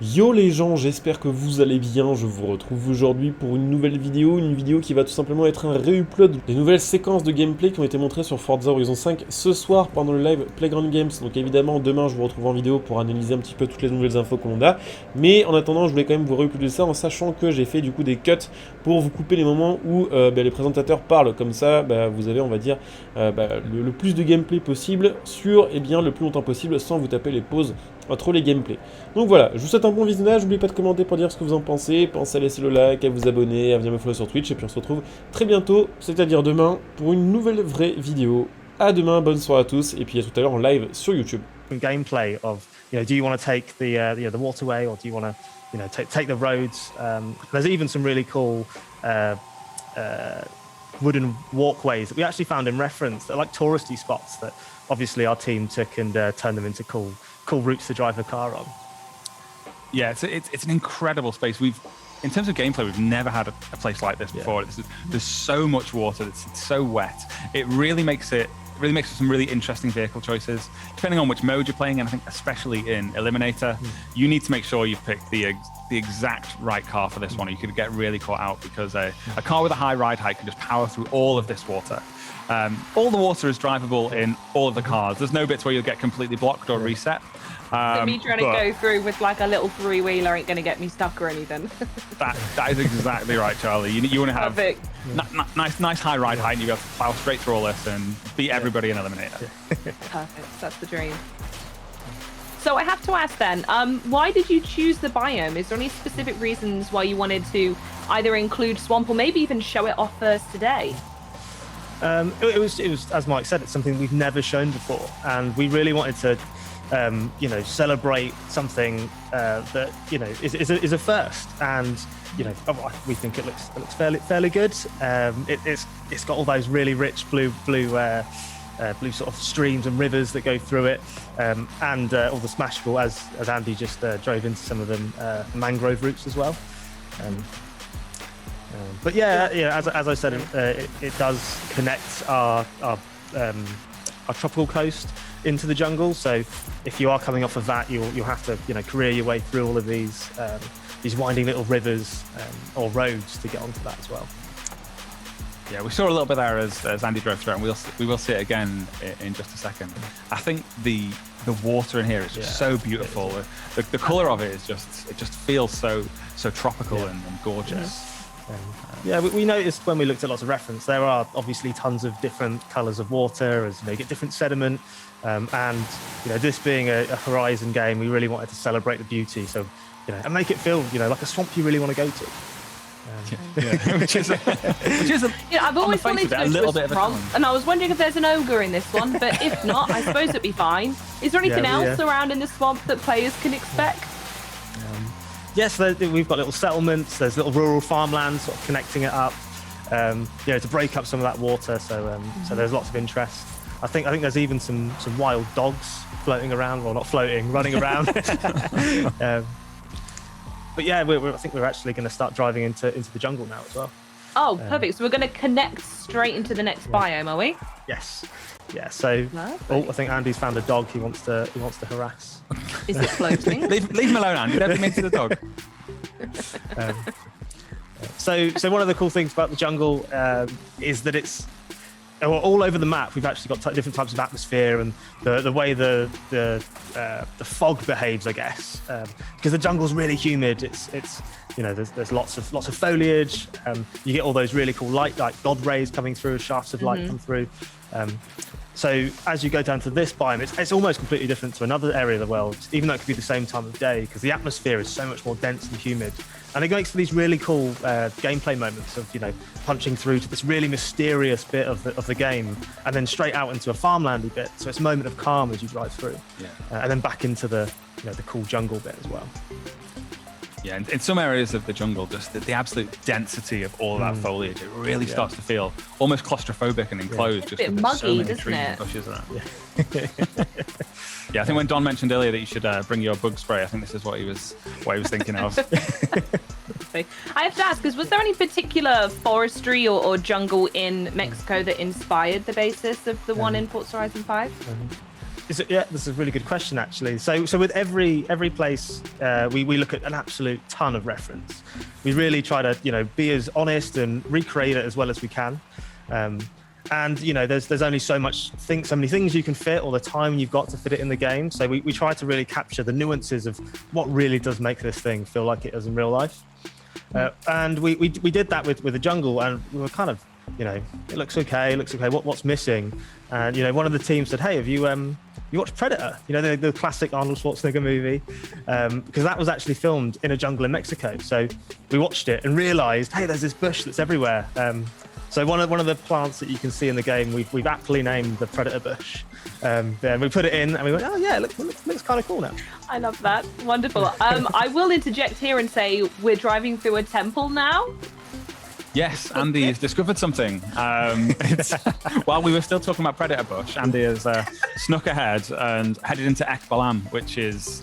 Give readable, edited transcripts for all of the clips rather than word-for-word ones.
Yo les gens, j'espère que vous allez bien, je vous retrouve aujourd'hui pour une nouvelle vidéo, qui va tout simplement être un réupload des nouvelles séquences de gameplay qui ont été montrées sur Forza Horizon 5 ce soir pendant le live Playground Games. Donc évidemment demain je vous retrouve en vidéo pour analyser un petit peu toutes les nouvelles infos qu'on a, mais en attendant je voulais quand même vous réuploader ça en sachant que j'ai fait du coup des cuts pour vous couper les moments où les présentateurs parlent, comme ça vous avez on va dire le plus de gameplay possible sur le plus longtemps possible sans vous taper les pauses entre les gameplays. Donc voilà, je vous souhaite un bon visionnage, n'oubliez pas de commenter pour dire ce que vous en pensez, pensez à laisser le like, à vous abonner, à venir me follow sur Twitch, et puis on se retrouve très bientôt, c'est-à-dire demain, pour une nouvelle vraie vidéo. À demain, bonne soirée à tous, et puis à tout à l'heure en live sur YouTube. Gameplay of, do you want to take the waterway, or do you want to, take the roads? There's even some really cool wooden walkways that we actually found in reference. They're like touristy spots that obviously our team took and turned them into cool routes to drive a car on. Yeah, it's an incredible space. In terms of gameplay, we've never had a place like this before. There's so much water. It's so wet. It really makes for some really interesting vehicle choices, depending on which mode you're playing. And I think especially in Eliminator, you need to make sure you pick the exact right car for this one. Or you could get really caught out because a car with a high ride height can just power through all of this water. All the water is drivable in all of the cars. There's no bits where you'll get completely blocked or reset. So me trying to go through with like a little three-wheeler ain't going to get me stuck or anything. that is exactly right, Charlie. You want to have nice high ride height, and you be able to plow straight through all this and beat everybody in Eliminator. Perfect, that's the dream. So I have to ask then, why did you choose the biome? Is there any specific reasons why you wanted to either include swamp or maybe even show it off first today? It was, as Mike said, it's something we've never shown before, and we really wanted to celebrate something that is a first, and we think it looks fairly good. It's got all those really rich blue sort of streams and rivers that go through it, and all the smashable, as Andy just drove into some of them, mangrove routes as well. But as I said, it does connect our tropical coast into the jungle. So if you are coming off of that, you'll have to career your way through all of these winding little rivers or roads to get onto that as well. Yeah, we saw a little bit there as Andy drove through, and we will see it again in just a second. I think the water in here is just so beautiful. The colour of it just feels so tropical and gorgeous. We noticed when we looked at lots of reference, there are obviously tons of different colours of water, as you get different sediment, and this being a Horizon game, we really wanted to celebrate the beauty, so and make it feel like a swamp you really want to go to. Which is I've always wanted to go to a swamp, and I was wondering if there's an ogre in this one, but if not, I suppose it'd be fine. Is there anything else around in the swamp that players can expect? Yes, we've got little settlements. There's little rural farmlands sort of connecting it up, to break up some of that water. So there's lots of interest. I think there's even some wild dogs floating around, well, not floating, running around. But I think we're actually going to start driving into the jungle now as well. Oh, perfect. So we're going to connect straight into the next biome, are we? Yes. Yeah. So I think Andy's found a dog he wants to harass. Is it floating? leave him alone, Andy. Don't be mean to the dog. So one of the cool things about the jungle is that it's all over the map. We've actually got different types of atmosphere, and the way the fog behaves, I guess, because the jungle's really humid. It's there's lots of foliage. You get all those really cool light, like God rays coming through, shafts of light come through. So as you go down to this biome, it's almost completely different to another area of the world, even though it could be the same time of day, because the atmosphere is so much more dense and humid. And it makes for these really cool gameplay moments of, punching through to this really mysterious bit of the game, and then straight out into a farmlandy bit. So it's a moment of calm as you drive through, and then back into the cool jungle bit as well. Yeah, in some areas of the jungle, just the absolute density of all of that foliage, it really starts to feel almost claustrophobic and enclosed. It's a bit muggy, doesn't it? Bushes around. I think when Don mentioned earlier that you should bring your bug spray, I think this is what he was thinking of. I have to ask, was there any particular forestry or jungle in Mexico that inspired the basis of the one in Forza Horizon 5? Yeah, this is a really good question, actually. So with every place, we look at an absolute ton of reference. We really try to, be as honest and recreate it as well as we can. And there's only so many things you can fit, or the time you've got to fit it in the game. So we try to really capture the nuances of what really does make this thing feel like it does in real life. And we did that with the jungle, and we were kind of, it looks okay. What's missing? And one of the teams said, "Hey, have you watched Predator? The classic Arnold Schwarzenegger movie?" Because that was actually filmed in a jungle in Mexico. So we watched it and realised, hey, there's this bush that's everywhere. So one of the plants that you can see in the game, we've aptly named the Predator bush. And we put it in, and we went, oh yeah, it looks kind of cool now. I love that. Wonderful. I will interject here and say we're driving through a temple now. Yes, Andy has discovered something. While we were still talking about Predator Bush, Andy has snuck ahead and headed into Ekbalan, which is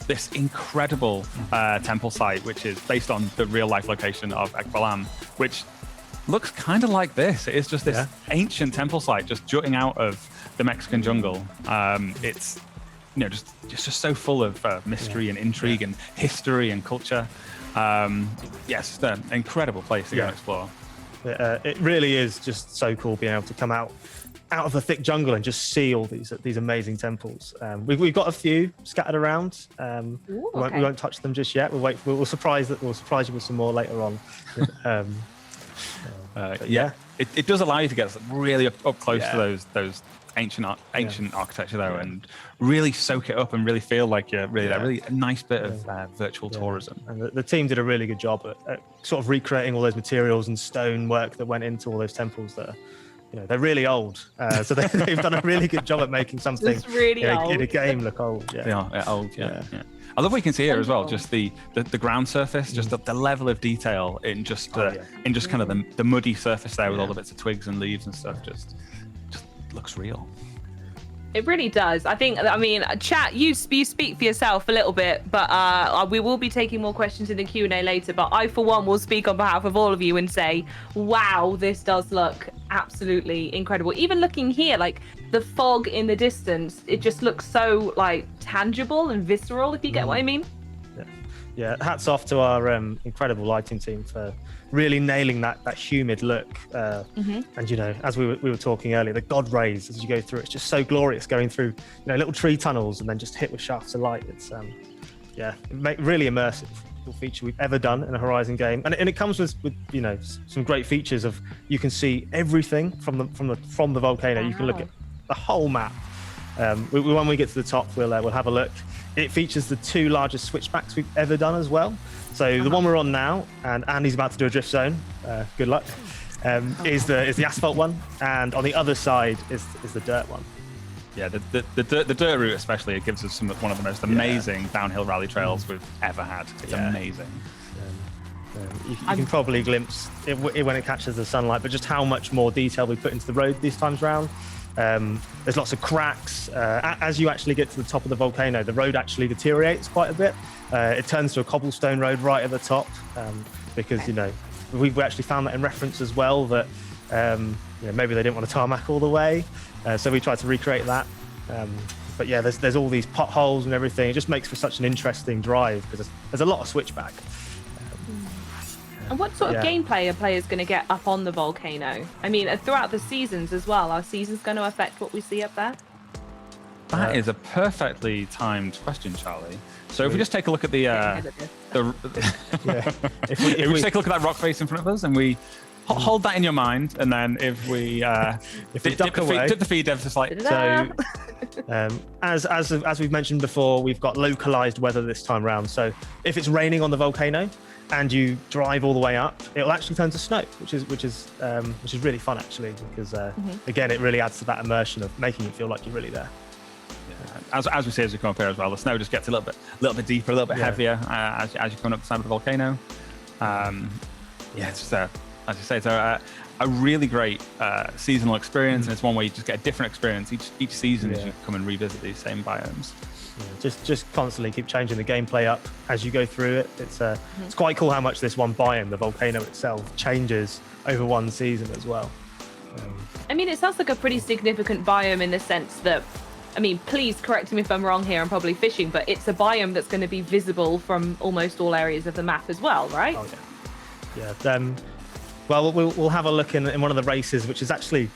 this incredible temple site, which is based on the real-life location of Ekbalan, which looks kind of like this. It is just this ancient temple site just jutting out of the Mexican jungle. It's just so full of mystery and intrigue and history and culture. Yes, it's an incredible place to go explore. It really is just so cool being able to come out of the thick jungle and just see all these amazing temples. We've got a few scattered around. We won't touch them just yet. We'll surprise you with some more later on. It does allow you to get really up close to those ancient architecture though, and really soak it up and really feel like you're really there. Really a nice bit of virtual tourism. And the team did a really good job at sort of recreating all those materials and stonework that went into all those temples that are, they're really old. So they've done a really good job at making something really in a game look old. They are old. Yeah. I love what you can see here as well. Just the ground surface, just the level of detail in just kind of the muddy surface there with all the bits of twigs and leaves and stuff. Just looks real. It really does. I mean, chat, you speak for yourself a little bit, but we will be taking more questions in the Q&A later. But I, for one, will speak on behalf of all of you and say, wow, this does look absolutely incredible. Even looking here, like the fog in the distance, it just looks so like tangible and visceral, if you get what I mean. Yeah, hats off to our incredible lighting team for really nailing that humid look. And as we were talking earlier, the god rays as you go through, it's just so glorious going through little tree tunnels and then just hit with shafts of light. It's really immersive feature we've ever done in a Horizon game, and it comes with some great features of you can see everything from the volcano. You can look at the whole map. When we get to the top, we'll have a look. It features the 2 largest switchbacks we've ever done as well. So the one we're on now, and Andy's about to do a drift zone. Good luck. Is the asphalt one, and on the other side is the dirt one. Yeah, the dirt route especially, it gives us one of the most amazing downhill rally trails we've ever had. It's amazing. You can probably glimpse it when it catches the sunlight, but just how much more detail we put into the road these times round. There's lots of cracks. As you actually get to the top of the volcano, the road actually deteriorates quite a bit. It turns to a cobblestone road right at the top because we've actually found that in reference as well, that maybe they didn't want to tarmac all the way, so we tried to recreate that. But yeah, there's all these potholes and everything. It just makes for such an interesting drive because there's a lot of switchback. And what sort of gameplay are players going to get up on the volcano? I mean, throughout the seasons as well. Are seasons going to affect what we see up there? That is a perfectly timed question, Charlie. So if we just take a look at if we take a look at that rock face in front of us, and we hold that in your mind, and then if we dip the feed ever so slightly. So as we've mentioned before, we've got localized weather this time around. So if it's raining on the volcano and you drive all the way up, it'll actually turn to snow, which is really fun actually, because again, it really adds to that immersion of making it feel like you're really there. As we say as we come up here as well, the snow just gets a little bit deeper, a little bit heavier as you're coming up the side of the volcano. It's just as you say, it's a really great seasonal experience, and it's one where you just get a different experience each season as you come and revisit these same biomes. Just constantly keep changing the gameplay up as you go through it. It's quite cool how much this one biome, the volcano itself, changes over one season as well. I mean, it sounds like a pretty significant biome in the sense that I mean, please correct me if I'm wrong here, I'm probably fishing, but it's a biome that's going to be visible from almost all areas of the map as well, right? Oh, yeah. Well, we'll have a look in one of the races, which is actually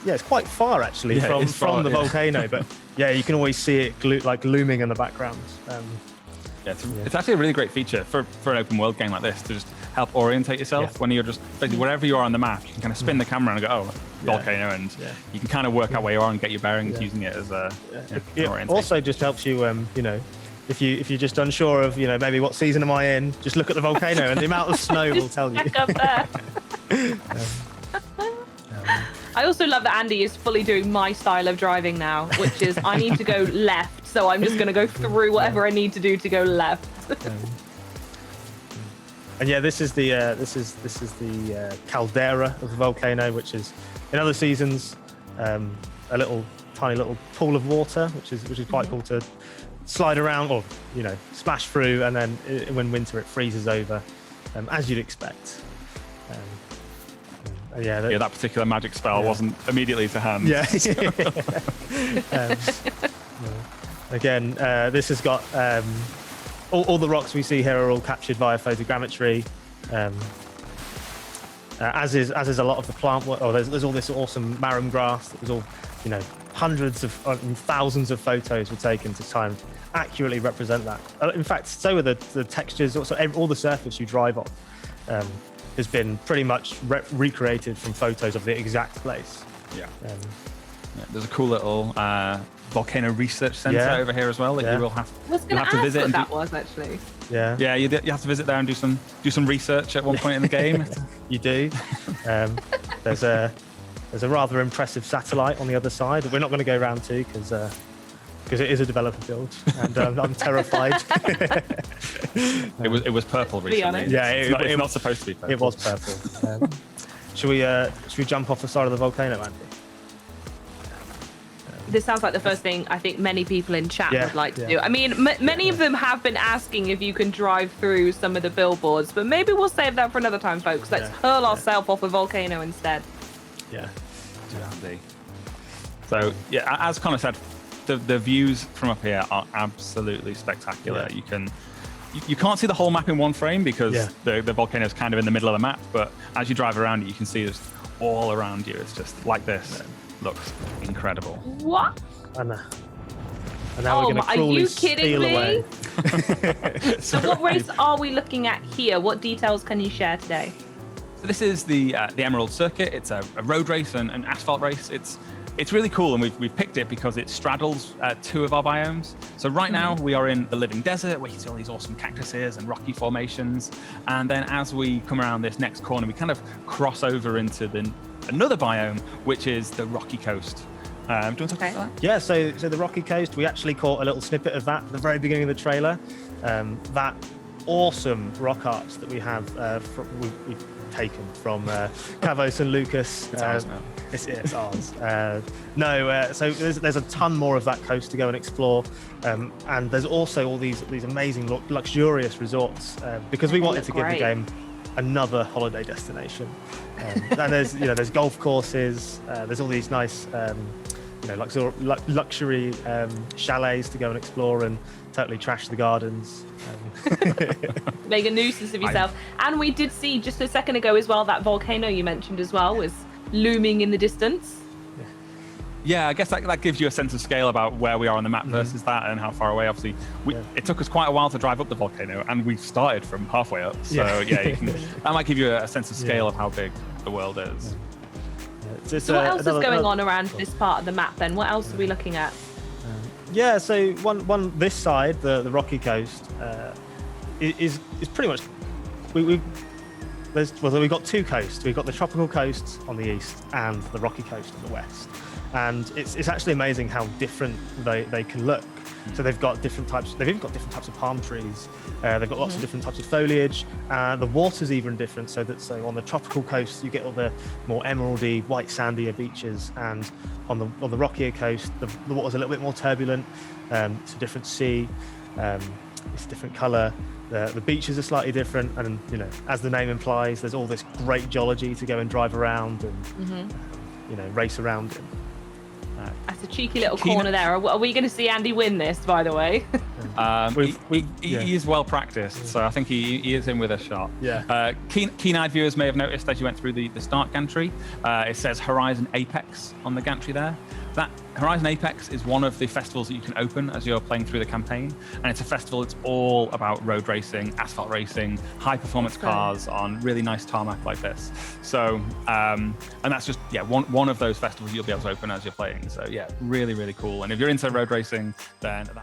it's quite far actually from the volcano, but yeah, you can always see it looming in the background. It's actually a really great feature for an open world game like this to just help orientate yourself when you're just basically wherever you are on the map. You can kind of spin the camera and go, oh, volcano, and you can kind of work out where you are and get your bearings using it as a it also just helps you, you know, if you're just unsure of, you know, maybe what season am I in, just look at the volcano and the amount of snow will tell you. Up there. I also love that Andy is fully doing my style of driving now, which is I need to go left, so I'm just going to go through whatever I need to do to go left. And yeah, this is the caldera of the volcano, which is in other seasons a tiny little pool of water, which is quite cool to slide around or, you know, splash through, and then when winter it freezes over, as you'd expect. That particular magic spell wasn't immediately to hand. Yeah. Again, this has got all the rocks we see here are all captured via photogrammetry, as is a lot of the plant work. Oh, there's all this awesome marram grass. That was all, you know, hundreds of thousands of photos were taken to try and accurately represent that. In fact, so are the textures. Also, all the surface you drive on has been pretty much recreated from photos of the exact place. There's a cool little volcano research center over here as well that you will have, to visit. What that was actually. Yeah, you have to visit there and do some research at one point in the game. You do. There's a rather impressive satellite on the other side that we're not going to go around to because it is a developer build, and I'm terrified. It was purple recently. Yeah, it's not supposed to be purple. It was purple. Should we jump off the side of the volcano, Andy? This sounds like the first thing I think many people in chat would like to do. I mean, many of them have been asking if you can drive through some of the billboards, but maybe we'll save that for another time, folks. Let's hurl ourselves off a volcano instead. Yeah. So, yeah, as Connor said, the views from up here are absolutely spectacular. You can't see the whole map in one frame because the volcano is kind of in the middle of the map, but as you drive around it, you can see just all around you. It's just like this. Looks incredible. What? And now we're going to cruelly steal away. So what race are we looking at here? What details can you share today? So this is the Emerald Circuit. It's a road race and an asphalt race. It's really cool, and we've picked it because it straddles two of our biomes. So right now we are in the living desert, where you see all these awesome cactuses and rocky formations. And then as we come around this next corner, we kind of cross over into another biome, which is the rocky coast. Do you want to talk about that? Yeah, so the rocky coast, we actually caught a little snippet of that at the very beginning of the trailer. That awesome rock arts that we have, we've taken from Kavos and Lucas. It's ours now. It's ours. So there's a ton more of that coast to go and explore, and there's also all these amazing luxurious resorts because we wanted to give the game another holiday destination. And there's golf courses. There's all these nice luxury chalets to go and explore and totally trash the gardens. Make a nuisance of yourself. And we did see just a second ago as well, that volcano you mentioned as well was looming in the distance. Yeah, I guess that gives you a sense of scale about where we are on the map versus that and how far away. Obviously, it took us quite a while to drive up the volcano, and we started from halfway up. So that might give you a sense of scale of how big the world is. So what else is going on around this part of the map then? What else are we looking at? So one this side, the rocky coast, is pretty much we've got two coasts. We've got the tropical coast on the east and the rocky coast on the west. And it's actually amazing how different they can look. So they've got different types. They've even got different types of palm trees. They've got lots of different types of foliage. The water's even different. So on the tropical coast, you get all the more emeraldy, white sandier beaches, and on the rockier coast, the water's a little bit more turbulent. It's a different sea. It's a different colour. The beaches are slightly different, and as the name implies, there's all this great geology to go and drive around and race around in. I It's a cheeky little corner there. Are we going to see Andy win this, by the way? He is well practiced, so I think he is in with a shot. Yeah. Keen-eyed viewers may have noticed as you went through the start gantry, it says Horizon Apex on the gantry there. That Horizon Apex is one of the festivals that you can open as you're playing through the campaign, and it's a festival that's all about road racing, asphalt racing, high-performance cars on really nice tarmac like this. So, and that's just one of those festivals you'll be able to open as you're playing. So yeah, really, really cool. And if you're into road racing, then that